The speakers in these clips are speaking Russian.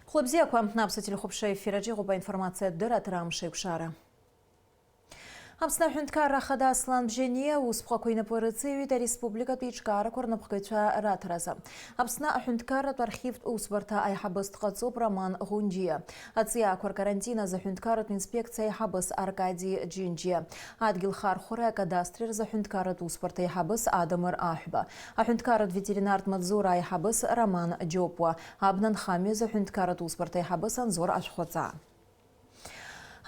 Хлопзеква напсатили хопшей фираджи губа информация дырат рамшей кшара. Амсна хюнткара хада аслан бжение успхакуйна порыцевита республика тичкара корнапхкача ратраза. Амсна хюнткара архив усбарта айхабыст кацоп Роман Гунджия. Ация кор карантина за хюнткара инспекция айхабыс Аркадий Джинджия. Адгилхар хура кадастрир за хюнткара усбарта айхабыс Адамыр Ахба. Хюнткара ветеринарт мадзура айхабыс Роман Джопуа. Абнан хами за хюнткара усбарта айхабыс Анзор Ашхоца.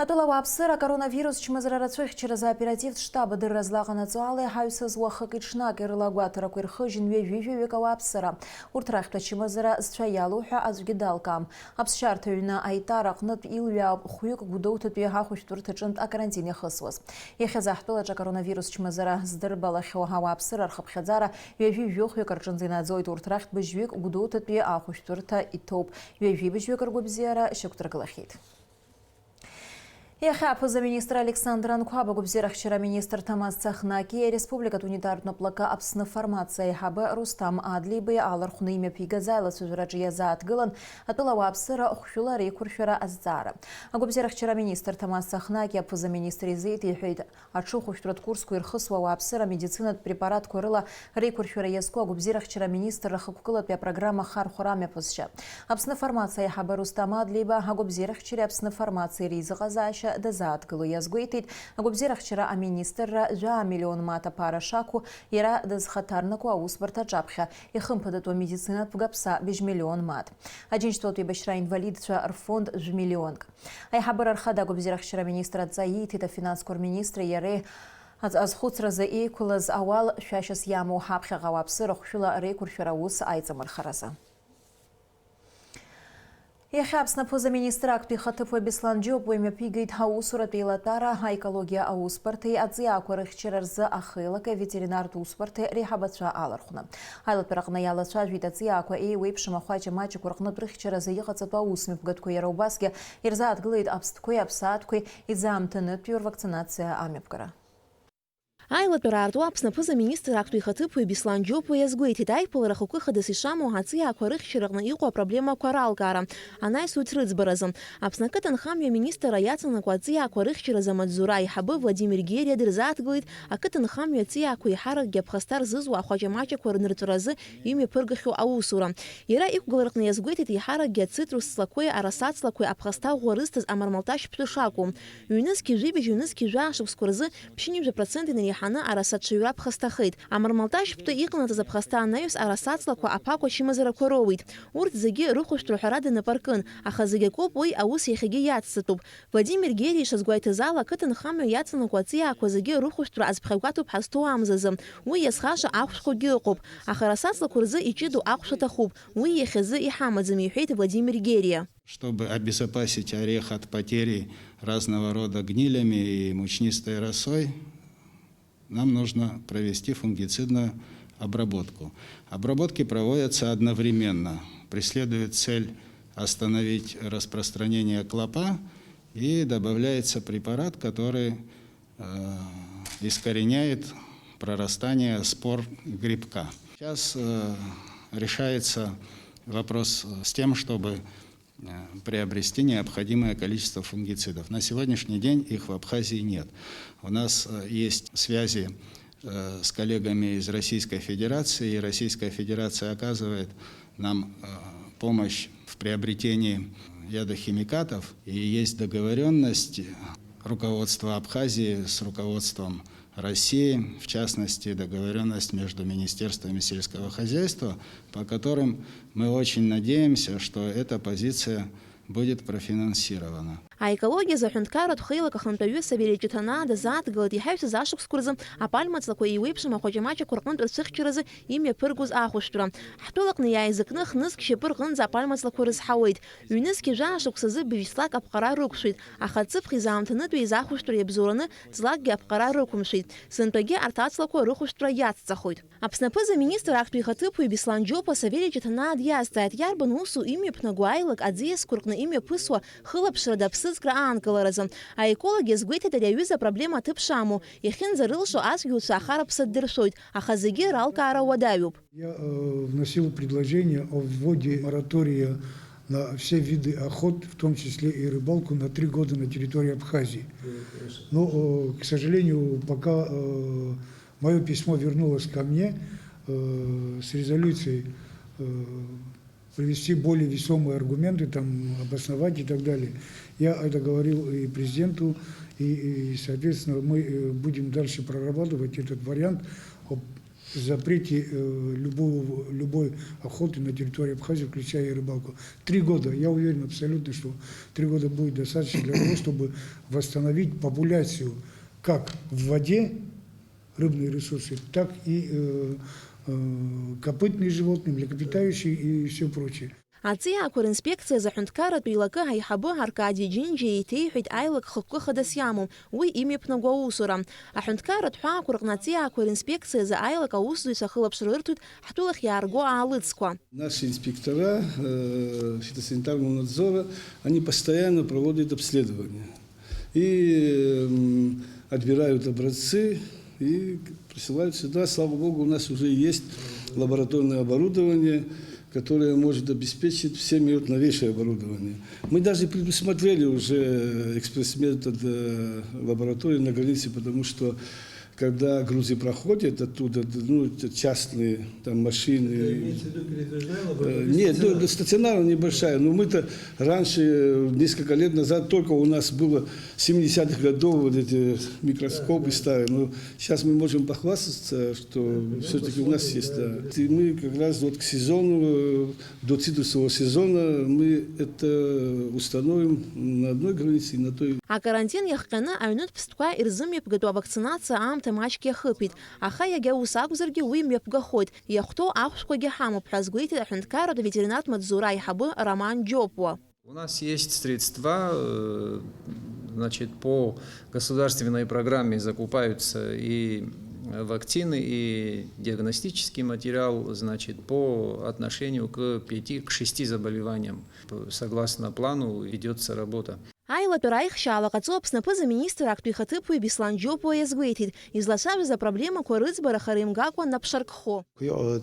Аталава апсыра коронавирус чмазрарацуих через оператив штаба дыр разлагана цуалы хайсыз уахак ичнак ирлагуатара куирхы жинве вививекава апсыра. Уртрахта чмазра счаялуха азгидалкам. Апсшарта юна айтара кнып илвя хуюк гудоутат бияхахуштур тачынт а карантине хысвыз. Ехазахтылача коронавирус чмазра сдырбала хеохава апсыра архапхадзара вививёхю карчынзинадзойт уртрахт бежвек гудоутат бияхахуштурта итоп. Вививежвек аргубзера шектургалахит. Замминистра Александр Анкуаба губзерах вчера министр Тамас Цахнаки республика унитарно плака абсны формация хабы Рустам Адлибы алархуны имя пигазайла сужраджия за отгылан атылава абсыра ухшулари куршера аззара. Губзерах вчера министр Тамас Цахнаки замминистра изейт ехейд ачу хуштурат курску ирхысва абсыра медицинат препарат курыла рейкуршера язку губзерах вчера министр рахакукылат пя программа хархураме позча. Абсны формация хабы Рустам Адлибы губзерах вчера абсны формация ризыгазаща дазат гылу язгуйтит, губзерах вчера министр за миллион мата пара шаку ира дазхатарнаку аусбарта джапха и хымпадату медицина пугапса беж миллион мат. Один что ты бешра инвалид фонд ж миллион. Айхабар архада губзерах вчера министра заит это финанскор министра яре аз хуцра за экулаз авал шашас яму хапха гавапсы рахшула рекур шараус айцамар хараса. Ехабсна замминистра актуихатыфу Беслан Джопу имя пигает хаусура пилотара экология ауспарты адзиакурых черерзы ахылака ветеринар туспарты рехабатша алархуна. Айлат пирахна ялача витациаку и вейпшима хвача мачи курахнут брых черерзы ехацапа усми в гадку яраубаске ирза отглыд абсткой абсаткой и замтынет пюр вакцинация амепкара. Айлат пирарту апсна замминистра актуихатыфу Беслан Джопу язгуйтит айпаларах укыхадас ишаму ациакурых черерна иқуа проблема кваралкара. Она и суть рыцбаразом. Апснакатан хамья министра яцанаку ациакурых череза мадзура и хабы Владимир Герия дырзат говорит, а катан хамья ациаку и харак гепхастар зызу ахвачамача кварныртуразы ими пыргахю аусура. Ира ику галарахна язгуйтит и харак гецитрус слакой арасат слакой апхаста гуарыстаз амармалташ птушаку. Юнески жибеж юнески жашек скурзы пшиним проценты на хана арасат шевра пхастахит. Амармалташ пто иqnata за пхаста анаюс арасат слаква апако чимазара коровит. Урт заги рухуш трухарады на паркын, аха заги коп ой аус ехиги яцсатуп. Владимир Герий шазгуайты зала кытын хамю яцану куация ако заги рухуш тру азбхагату пхасту амзазым. Уй ясхаша ахушко гиокуп. Аха арасат слакурзы ичиду ахушатахуп. Уй ехизы и хамадзым юхейт Владимир Герия. Чтобы обезопасить орех от потери разного рода гнилями и мучнистой росой, нам нужно провести фунгицидную обработку. Обработки проводятся одновременно. Преследует цель остановить распространение клопа и добавляется препарат, который искореняет прорастание спор грибка. Сейчас решается вопрос с тем, чтобы приобрести необходимое количество фунгицидов. На сегодняшний день их в Абхазии нет. У нас есть связи с коллегами из Российской Федерации, и Российская Федерация оказывает нам помощь в приобретении ядохимикатов, и есть договоренность руководства Абхазии с руководством России, в частности, договоренность между министерствами сельского хозяйства, по которым мы очень надеемся, что эта позиция будет профинансирована. А экология за хюнткара тхейла кахантаю сабеличитана да зат галат яхайся зашук скурзам, а пальма цлакой и вейпшима хочемача куркнут рцых черезы имя пыргуз ахуштура. Хтулак не языкных ныск шепыргын за пальма цлакурыз хауит. Юнески жашук сазы бивислак апкара рукшит, а хацып хизамтыны туй захуштур ебзураны злак апкара рукумшит. Сынпаге артацлако рухуштура яццахуит. Апснапы за министр актуихатыпу и Беслан Джопу сабеличитана адъястает ярбан усу имя пнагуайлак адзиес куркна имя пысуа хылапшрада а экологи сгвитят ряюза проблема тыпшаму. Ихин зарылшу асгиутся ахарапса дыршойт, а хазыги ралка аравадаюб. Я вносил предложение о вводе моратория на все виды охот, в том числе и рыбалку, на 3 года на территории Абхазии. Но, к сожалению, пока мое письмо вернулось ко мне с резолюцией привести более весомые аргументы, там, обосновать и так далее. Я это говорил и президенту, и соответственно, мы будем дальше прорабатывать этот вариант об запрете любой охоты на территории Абхазии, включая и рыбалку. 3 года, я уверен абсолютно, что 3 года будет достаточно для того, чтобы восстановить популяцию как в воде, рыбные ресурсы, так и копытные животные, млекопитающие и все прочее. عطية كور إنسبكция за حنتكارت بيلاقها هيحبوها أركادي جينجي تيحد أيلك خكوخ خدسيامو وإيمي بنغووسورا أحنتكارت حوا كورغناتية كور إنسبكция за أيلك أوسو يسخلب شريرتوت حتولخ يارغو عالыцква. Наши инспектора фитосанитарного надзора, они постоянно проводят обследования и отбирают образцы и присылают сюда. Слава Богу, у нас уже есть лабораторное оборудование, которое может обеспечить всеми новейшее оборудование. Мы даже предусмотрели уже экспресс-метод лаборатории на границе, потому что когда грузы проходят оттуда, ну, частные там машины. Нет, стационарная небольшая. Но мы-то раньше, несколько лет назад, только у нас было 70-х годов вот эти микроскопы старые. Но сейчас мы можем похвастаться, что все-таки у нас есть. Да. И мы как раз вот к сезону, до цитрусового сезона, мы это установим на одной границе и на той. А карантин яхкана айнут пстуква ирзым пгату вакцинация амта мачки хыпит. Аха яге усагузерги уим япгахот. Яхто ахшкоги хаму празгуити ахнткаро до ветеринарт мадзура яхабы Роман Джопуа. У нас есть средства, значит, по государственной программе закупаются и вакцины, и диагностический материал, значит, по отношению к 5-6 заболеваниям. Согласно плану ведется работа. Айла пираих шала кацоп снапы министр актуихатыпу и Бислан Джопуа язгвейтит. Изласавы за проблему корыцбара харимгаква на пшаркхо.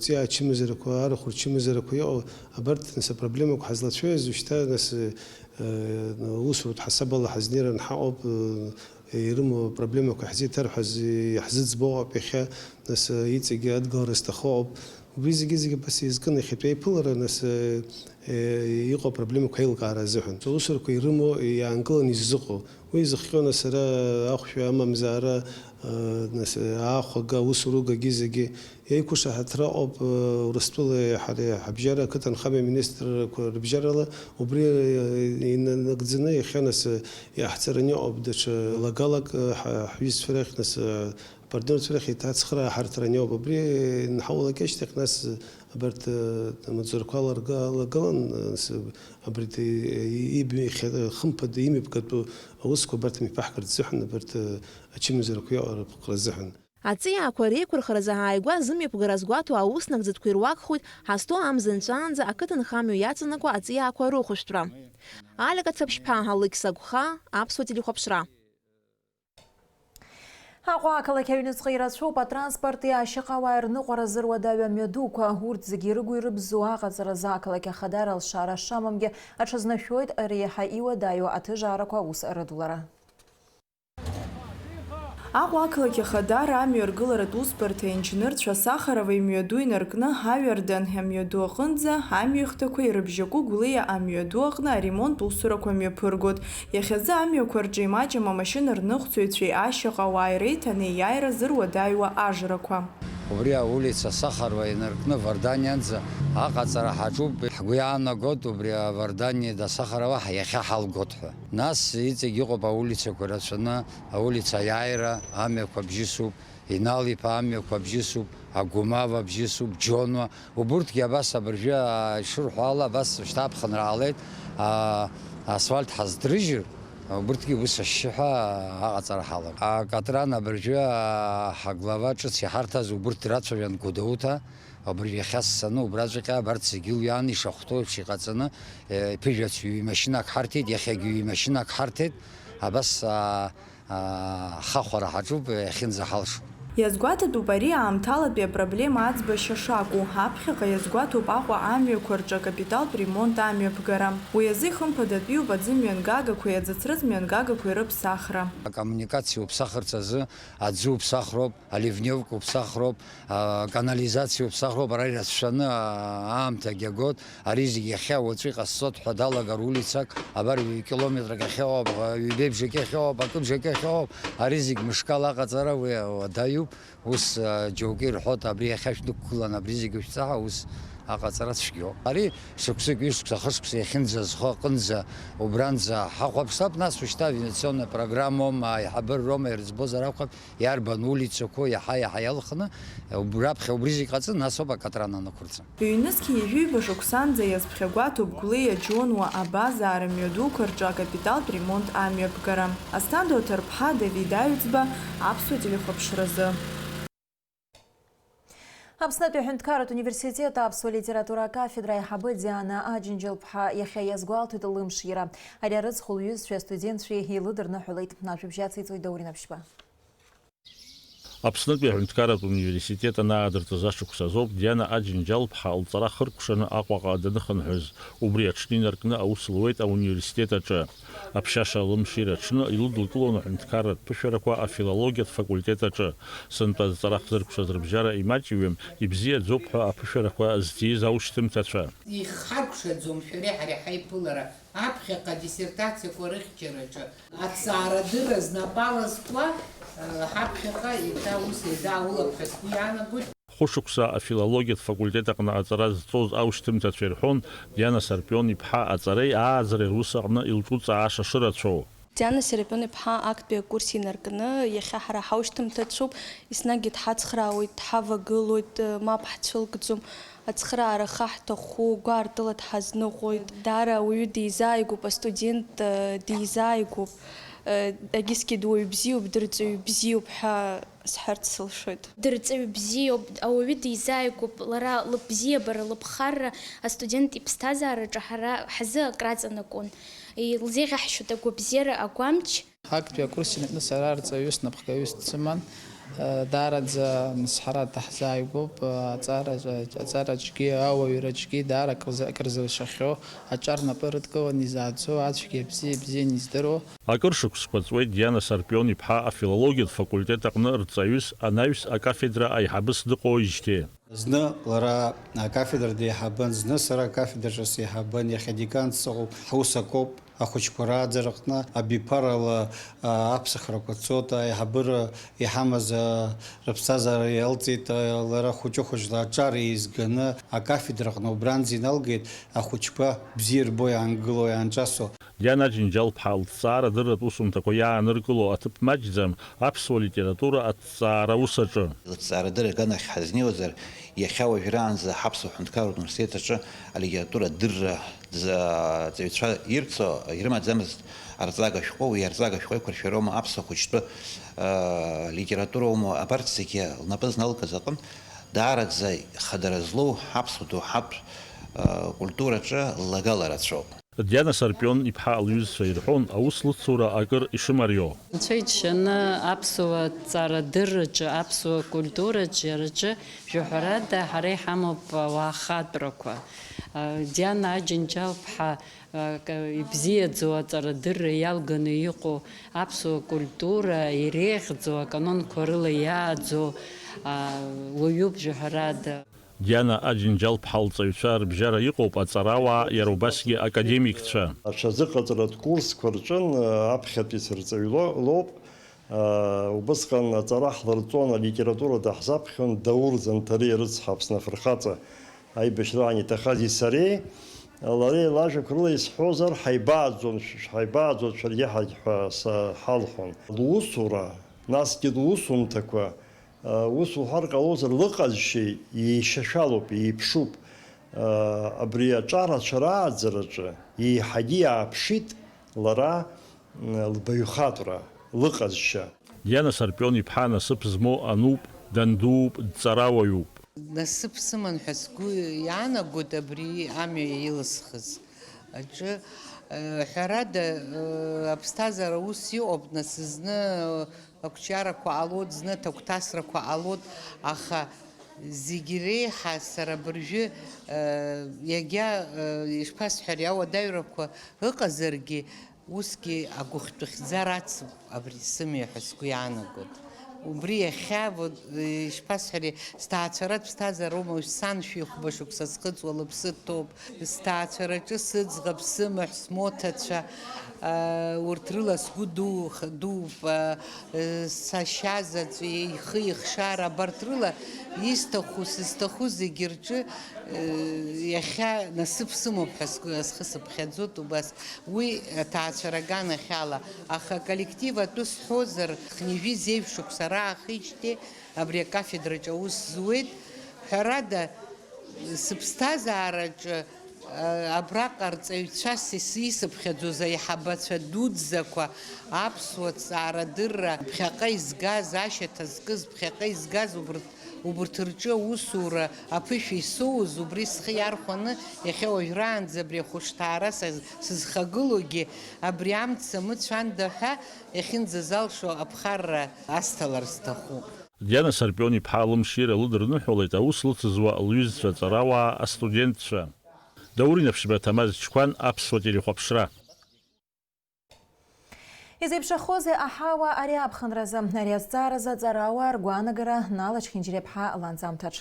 Тя чимизерку архур чимизерку я абарт наса проблему хазлат шوية зушта нас усрут حسب حزنير نحقب يرمو проблему كحزي ترحز يحزز زبوع بخا ناس يتجي أدقار استخاب وبيزي جزء بس يزكن يخطي بولر ناس يقع проблему كهيل قارة زحن توصل كيرمو يعنقل نزقه ويزخيون سرا أخشى أمام زارا ناس أخوجا وصلوا جزء يكوش هتراقب ورستول حبجرة كتن خامة منستر بجرة وبري نقدنا يخنس يحترني أبدش لقالك حبيس فرخ ناس بردون فرخ يتحسخرا حرترني وبري نحاول كيش تقناس برت متزرقال لقالن ناس برت يبي خمبد يمي بكتب وسكو برت مبحكر الزحن برت أشي مزرقيا بقرا الزحن. Ация акварей курхаразагаигва зыми пугаразгуату ауснак заткуирвакхут хасто амзенчанза акытын хамю яцынаква ация акварухуштра. Алека цапшпан халыксагуха апсватили хопшра. Аҟәа ақалақь ацәоуп атранспорти ашьаҟауаа ирныҟәара зыруадаҩ амҩадуқәа урҭ зегьы ирыгу ирыбзу аҟаҵаразы ақалақь ахадара алшара шамамгьы аҽазнашәоит реиҳа иуадаҩу аҭыжаарақәа аус рыдулара. Аҟәа ақалақь ахадара амҩа ргыларатә усбарҭа аинженерцәа Сахарова имҩаду инаркны Ҳаҩардан амҩаду аҟынӡа амҩахәҭақәа ирыбжьаку Гәлиа амҩаду аҟны аремонт усурақәа мҩаԥыргоит. Иахьазы амҩақәа рҿеимаҷым амашьына рныҟәцаҩцәеи ашьаҟауааи иреиҭаны иааира зыруадаҩуа ажрақәа. Убри аулица Сахарова инаркны Варданианӡа аҟаҵара ҳаҿуп, ҳгәы иаанагоит убри авардани да Сахарова иахьа ҳалгоит ҳәа. Нас иҵегь иҟоуп аулицақәа рацәаны, аулица аиааира амҩақәа бжьысуп, Инал-иԥа амҩақәа бжьысуп, Агәымава бжьысуп, Џьонуа. Убурҭгьы абас абыржәы ишырҳәо ала абас шьҭа аԥхынраалеит, асфальт ҳаздрыжьыр, убурҭгьы ус ашьшьыҳәа аҟаҵара ҳалагоит. Акатран абыржәы ҳаглава ҿыц иҳарҭаз убурҭ драцәажәан Гәдоуҭа, абыржәы иахьасцаны убраҵәҟьа абарҭ зегьы уиан ишахәҭоу еиԥш иҟаҵаны ԥыжәац ҩ-машьынак ҳарҭеит, иахьагьы ҩ-машьынак ҳарҭеит, абас хахәара ҳаҿуп иахьынӡаҳалшо. Иазгәаҭатәуп ари аамҭалатәи апроблема аӡбашьа шакәу, аԥхьаҟа иазгәаҭоуп Аҟәа амҩақәа рҿы акапиталтә ремонт амҩаԥгара. Уи азы ихымԥадатәиуп аӡымҩангагақәеи аӡыцрыҵмҩангагақәеи рыԥсахра. Акоммуникациа уԥсахырц азы аӡы уԥсахроуп, аливневка уԥсахроуп, аканализациа уԥсахроуп, ара ирацәшәаны аамҭагь агоит, ари зегьы иахьа уаҵәы иҟасҵоит ҳәа далагар улицак, абар километрак ахьыҟоуп, ҩбеибжьак ахьыҟоуп, акыбжьак ахьыҟоуп, ари зегьы мышкала аҟаҵара уи уадаҩуп. ус џьоукы ирҳәоит абри иахьа шәдәықәгылан абри зегьы шәцаҳа ус аҟаҵара цәгьоуп. Ари шықәсык, ҩышықәса, хышықәса иахьынӡа зхы аҟынӡа убранӡа ҳахәаԥсап, нас уажәшьҭа авиационна программома, аиҳабырома ирыӡбозар акәхап, иарбан улицақәоу иаҳа иалхны, раԥхьа убри зегьы ҟаҵын, нас ауп акатран анықәырҵа. Ҩнызқьи ижәыҩба шықәсанӡа иазԥхьагәаҭоуп Гәлиа Џьонуа абазаара мҩадуқәа рҿы акапиталтә ремонт амҩаԥгара. Асҭандо Ҭырԥҳа, Давид Аҩӡба, Аԥсуа телехәаԥшразы. Аԥснытәи аҳәынҭқарратә университет аԥсуа литература акафедра аиҳабы Диана Аџьынџьал-ԥҳа иахьа иазгәалҭоит лымшира. Ари арыцҳа лҩызцәеи астудентцәеи еилыдырныҳәалеит. Ажәабжь ациҵоит Даурин Аԥшьба. Аԥснытәи аҳәынҭқарратә университет анаадыртыз ашықәс азоуп Диана Аџьынџьал-ԥҳа лҵара хыркәшаны Аҟәаҟа даныхынҳәыз. Убри аҽны инаркны аус луеит ауниверситет аҿы. Аԥшьаша лымшира аҽны илыдылкылон аҳәынҭқарратә ԥышәарақәа афилологиатә факультет аҿы. Сынтәа зҵара хзыркәшаз рыбжьара имаҷҩым, ибзиаӡоуп ҳәа аԥышәарақәа зҭиз аушьҭымҭацәа. Ихаркәшаӡом шәареи ҳареи ҳаиԥылара. Аԥхьаҟа диссертациақәа рыхьчараҿы аҭҵаарадырра знапала зкуа ҳаԥхьаҟа ус еидаауалап ҳәа сгәы иаанагоит. Хәышықәса афилологиатә факультет аҟны аҵара зҵоз аушьҭымҭацәа ирҳәон Диана Сарпион-иԥҳа аҵареи ааӡареи рус аҟны илҿыҵааша шырацәоу. Диана Сарпион-иԥҳа актәи акурс инаркны иахьа ҳара ҳаушьҭымҭацәуп, еснагь дҳацхраауеит, дҳавагылоит, мап ҳцәылкӡом. Ацхраара хаҳҭаху, гәаартыла дҳазныҟәоит. Даара ауаҩы дизааигәоуп, астудент дизааигәоуп. Агьысгьы дуаҩ бзиоуп, дырҵаҩ бзиоуп ҳәа сҳәарц сылшоит. Дырҵаҩ бзиоуп, ауаҩы дизааигәоуп, лара лыбзиабара, лыԥхарра астудент иԥсҭазаараҿы ҳара ҳзы акраҵанакуан. Илзеиӷьаҳшьоит агәабзиара, агәамч. Актәи акурс инаркны сара арҵаҩыс, напхгаҩыс дсыман. Даараӡа сҳара даҳзааигәоуп, аҵараҿгьы, ауаҩраҿгьы даара акрызылшахьоу, аҿар напы рыдкыланы изааӡо, ацәгьа бзиан издыруа. Акыр шықәсқәа ҵуеит Диана Сарпион-иԥҳа афилологиатә факультет аҟны рҵаҩыс, анаҩс акафедра аиҳабыс дыҟоуижьҭеи. Зны лара акафедра деиҳабын, зны сара акафедраҿы сеиҳабын, иахьа деканс сыҟоуп, ҳус акоуп. Ахәыҷқәа рааӡараҟны абиԥарала аԥсахрақәа цоит, аиҳабыра иҳамаз рыԥсҭазаара иалҵит, лара хәыҷы-хәыҷла аҿар еизганы акафедраҟны убранӡа иналгеит, ахәыҷқәа бзиа рбо иаангыло, иаанҿасо. Диана Аџьынџьал-ԥҳа лҭҵаарадырратә усумҭақәа иааныркыло аҭыԥ маҷӡам аԥсуа литература аҭҵаара ус аҿы. Лыҭҵаарадырра аганахь ҳазнеиуазар, иахьа уажәраанӡа ҳаԥсуа аҳәынҭқарратә университет аҿы алитература дырра ҵаҩцәа ирцо ирымаӡамызт арҵага шәҟәы, уи арҵага шәҟәы еиқәыршәароума аԥсуа хәыҷтәы литературоума абарҭ зегьы лнапы зналкыз аҟынтә даараӡа хадара злоу ҳаԥсуа доуҳатә культураҿы лагаларацәоуп. Диана Сарпион-иԥҳа лҩызцәа ирҳәон аус лыцура акыр ишымариоу. Анцәа иџьшьаны аԥсуа ҭҵаарадырраҿы, аԥсуа культураҿы иараҿы жәаҳәарада ҳара иҳамоуп ауаа хатәрақәа. Диана Аџьынџьал-ԥҳа ибзиаӡоу аҵарадырра иалганы иҟоу аԥсуа культура иреиӷьӡоу аканонқәа рыла иааӡоу уаҩуп жәаҳәарада. Диана Аџьынџьал-ԥҳа лҵаҩцәа рыбжьара иҟоуп аҵарауаа, иара убасгьы академикцәа. Аҽазыҟаҵаратә курсқәа рҿын аԥхьатәи сырҵаҩ лоуп. Убысҟан аҵара ҳларҵон, алитература даҳзаԥхьон Даур Занҭареи рыцҳа Аԥсны афырхаҵа аибашьраан иҭахази сареи. Лареи лажәақәа рыла исҳәозар ҳаибааӡон шәаргьы ҳәа ҳалхәон. Лусура, насгьы лусумҭақәа ус уҳәар ҟалозар лыҟазшьеи еишьашәалоуп, еиԥшуп. Абри аҿарацәа рааӡараҿы еиҳагьы иааԥшит лара лбаҩхатәра, лыҟазшьа. Диана Сарпион-иԥҳа насыԥ змоу ануп, дандууп, дҵарауаҩуп. Насыԥ сыман ҳәа сгәы иаанагоит абри амҩа илысхыз. Аҿы ҳәарада аԥсҭазаара ус иҟоуп, нас зны ақәҿиарақәа ҟалоит, зны аҭагәҭасрақәа ҟалоит, аха зегьы реиҳа сара абыржәы иагьа ишԥасҳәари ауадаҩрақәа ыҟазаргьы усгьы агәыхьтәы хьӡар ацуп абри сымҩа ҳәа сгәы иаанагоит. Убри иахьа ишԥасҳәари, сҭаацәаратә ԥсҭазаароума, сан шәихәба шықәса зхыҵуа лыԥсы ҭоуп, сҭаацәараҿы сыӡӷаб, сымаҳә, смоҭацәа, урҭ рыла сгәы дууп, сашьа заҵә, ихы ихшара, абарҭ рыла исҭаху, сызҭаху зегьы рҿы иахьа насыԥ сымоуп ҳәа схы сыԥхьаӡоит убас. Уи аҭаацәара аганахьала, аха коллектив атәы сҳәозар, хнижәи зеиԥш шықәса раахижьҭеи абри акафедраҿы аус зуеит. Ҳәарада, сыԥсҭазаараҿы абраҟа арҵаҩцәас исыԥхьаӡоз аиҳабацәа дуӡӡақәа, аԥсуа ҭҵаарадырра ԥхьаҟа изгаз, ашьаҭа зкыз ԥхьаҟа изгаз убырҭ рҿы аусура аԥышәа исоуз, убри схы иархәаны иахьа уажәраанӡа абри ахәышҭаара сызхагылогьы абри амца мыцәанда ҳәа иахьынӡазалшо аԥхарра асҭалар сҭахуп. Диана Сарпиони-ԥҳа алымшира лыдырныҳәалеит аус лыцызуа лҩызцәа, аҵарауаа, астудентцәа. Даурин Аԥшьба Ҭамаз Ҷкәан, аԥсуа телехәаԥшра. Изеиԥшахоз аҳауа ари аԥхынразы, ари азҵааразы аҵарауаа ргәаанагара налачхьынџьреиԥҳа ланҵамҭаҿ.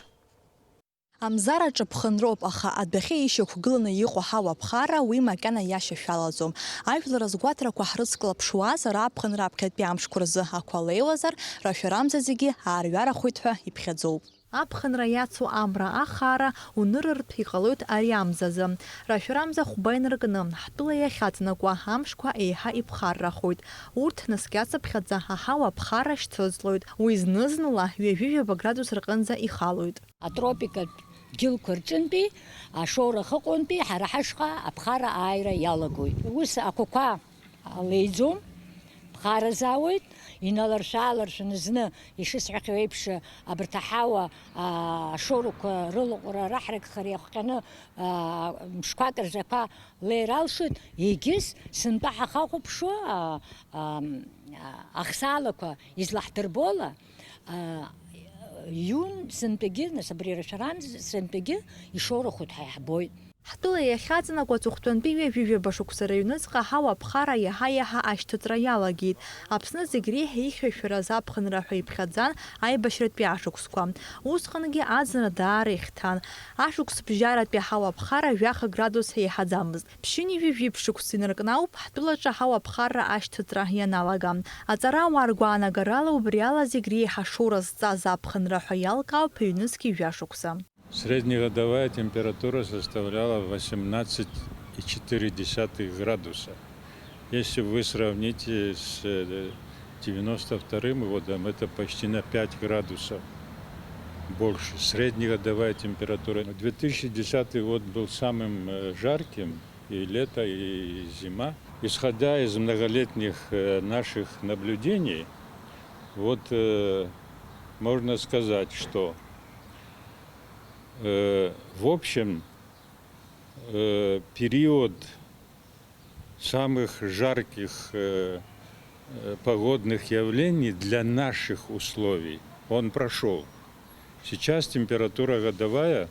Амзараҿы ԥхынроуп, аха адәахьы ишьақәгыланы иҟоу ҳауаԥхара уи макьана иашьа шәалаӡом. Ажәлар азгәаҭарақәа ҳрыцклаԥшуазар аԥхынра аԥхьатәи амшқәа рзы ақәа леиуазар, рашәарамза зегьы аарҩарахоит ҳәа иԥхьаӡоуп. Аԥхынра иацу амра ахара унырыртә иҟалоит ари амзазы. Рашәарамза хәба инаркны, ҳтәыла иахьаҵанакуа амшқәа еиҳа иԥхаррахоит. Урҭ наскьацыԥхьаӡа аҳауаԥхара шьҭыҵлоит. Уи зны-зынла ҩажәижәаба градус рҟынӡа ихалоит. Атропикатә џьылқәа рҿынтәи, ашоурах ыҟоунтәи ҳара ҳашҟа аԥхара ааира иалагоит. Ус ақәақәа леиӡом, ԥхаразаауеит. Иналаршә-ааларшәны зны ишысҳәахьоу еиԥш абарҭ аҳауа ашоурақәа рылаҟәра раҳракхара иахҟьаны мшқәак рзақәа леир алшоит. Егьыс сынтәа ҳахахәаԥшуа ахсаалақәа излаҳдырбола иун сынтәагьы, нас абри рашәарамза сынтәагьы ишоурахоит ҳәа иаҳбоит. Ҳтәыла иахьаҵанакуа аҵыхәтәантәи ҩажәижәаба шықәса рыҩныҵҟа аҳауаԥхара иаҳа-иаҳа ашьҭыҵра иалагеит. Аԥсны зегь реиҳа ихьшәашәараз аԥхынра ҳәа иԥхьаӡан аибашьратәи ашықәсқәа. Усҟангьы аӡынра даара ихьҭан. Ашықәсбжьаратәи аҳауаԥхара жәаха градус иаҳаӡамызт. Ԥшьыни ҩажәи ԥшықәса инаркны ауп ҳтәылаҿы аҳауаԥхара ашьҭыҵра ианалага. Аҵарауаа ргәаанагарала убри ала зегь реиҳа шоура зҵаз аԥхынра ҳәа иалкаауп ҩнызқьи жәашықәса. Среднегодовая температура составляла 18,4 градуса. Если вы сравните с 92 годом, это почти на 5 градусов больше. Среднегодовая температура. 2010 год был самым жарким, и лето, и зима. Исходя из многолетних наших наблюдений, вот можно сказать, что в общем, период самых жарких погодных явлений для наших условий, он прошел. Сейчас температура годовая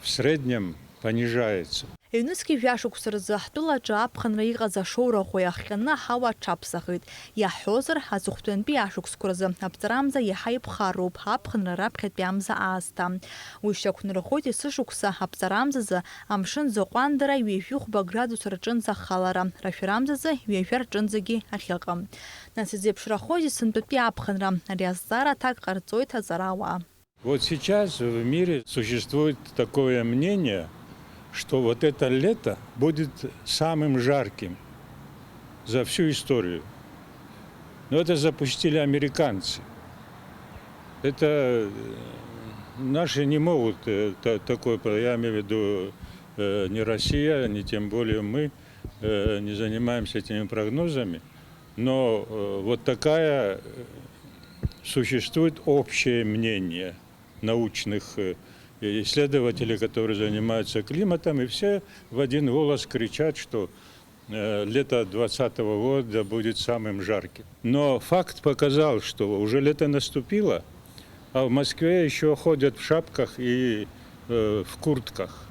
в среднем понижается. Ҩнызқьи жәашықәса рзы ҳтәылаҿы аԥхынра иҟаз ашоурахәа иахҟьаны аҳауа аҽаԥсахит. Иаҳҳәозар, аҵыхәтәантәи ашықәсқәа рзы аԥҵарамза иаҳа иԥхарроуп аԥхынра раԥхьатәи амза аасҭа. Уи шьақәнархоит есышықәса аԥҵарамзазы амшын заҟәандара ҩажәихәба градус рҿынӡа ахалара, рашәарамзазы ҩажәа рҿынӡагьы ахьыҟам. Нас изеиԥшрахоит сынтәатәи аԥхынра, ари азҵаара аҭак ҟарҵоит аҵарауаа. Вот сейчас в мире существует такое мнение, что вот это лето будет самым жарким за всю историю. Но это запустили американцы. Это наши не могут такое, я имею в виду не Россия, не тем более мы не занимаемся этими прогнозами. Но вот такая существует общее мнение научных исследователи, которые занимаются климатом, и все в один голос кричат, что лето 2020 года будет самым жарким. Но факт показал, что уже лето наступило, а в Москве еще ходят в шапках и в куртках.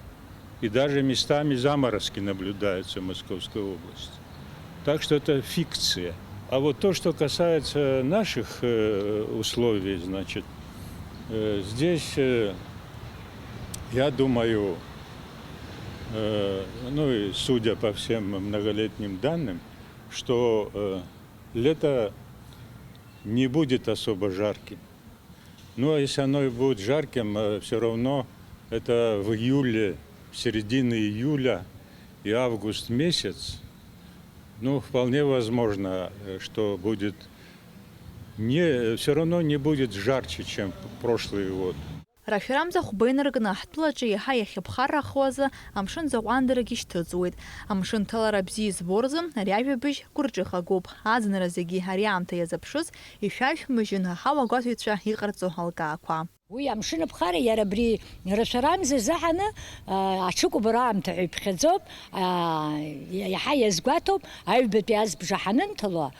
И даже местами заморозки наблюдаются в Московской области. Так что это фикция. А вот то, что касается наших условий, значит, здесь, я думаю, ну и судя по всем многолетним данным, что лето не будет особо жарким. Ну а если оно и будет жарким, все равно это в июле, в середине июля и август месяц, ну, вполне возможно, что будет все равно не будет жарче, чем прошлый год. Рафирамза хубейнаргна ҳтәылаҿы иаҳа иахьыԥхаррахуазы амшын заҟәандарагьы шьҭыҵуеит. Амшын ҭалара бзиа збо рзы ари ажәабжь гәырҿыхагоуп. Аӡынра зегьы ари аамҭа иазыԥшыз ишәашәмыжьын аҳауа агәаҭыҩцәа иҟарҵо алкаақәа. Уи амшын ԥхара иара абри рашәарамза заҳаны аҽыкәабара аамҭа ҳәа иԥхьаӡоуп, иаҳа иазгәаҭоуп аҩбатәи азбжа ҳанынҭало,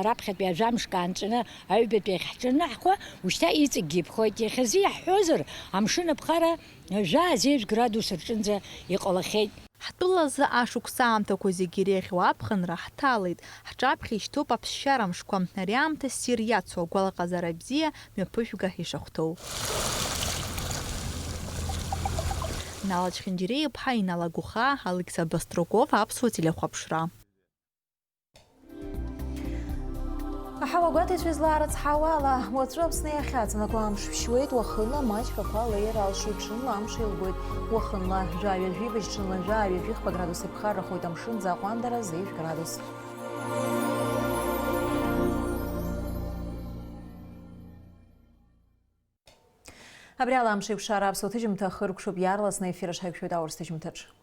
раԥхьатәи ажәамшк аанҵәаны аҩбатәи ахьҳҿанаҳхуа, ушьҭа иҵегьгьы иԥхоит. Иахьазы иаҳҳәозар, амшын ԥхара 7 градус рҿынӡа иҟалахьеит. Ҳтәылазы ашықәса аамҭақәа зегьы иреиӷьу аԥхынра ҳҭалеит. Ҳҿаԥхьа ишьҭоуп аԥсшьара мшқәа. Ари аамҭа ссир иацу агәалаҟазара бзиа мҩаԥыжәга ишахәҭоу. Нала Чхиндиреиԥҳа, Инала Гуха, Алекса Баструков, Аԥсуа телехәаԥшра. Аҳауа агәаҭыҩцәа излаарыцҳауала, уаҵәы Аԥсны иахьаҵанакуа амш ԥшьуеит, уахынла маҷқәақәа алеира алшоит, ҽынла амш еилгоит, уахынла жәаҩажәибажь, ҽынла жәаҩажәихԥа градус иԥхаррахоит, амшын заҟәандара 0 градус. Абри ала амш еиқәшара аԥсуа ҭыжьымҭа хыркәшоуп, иаарласны ефир аҿы ҳаиқәшәоит аурыс ҭыжьымҭаҿы.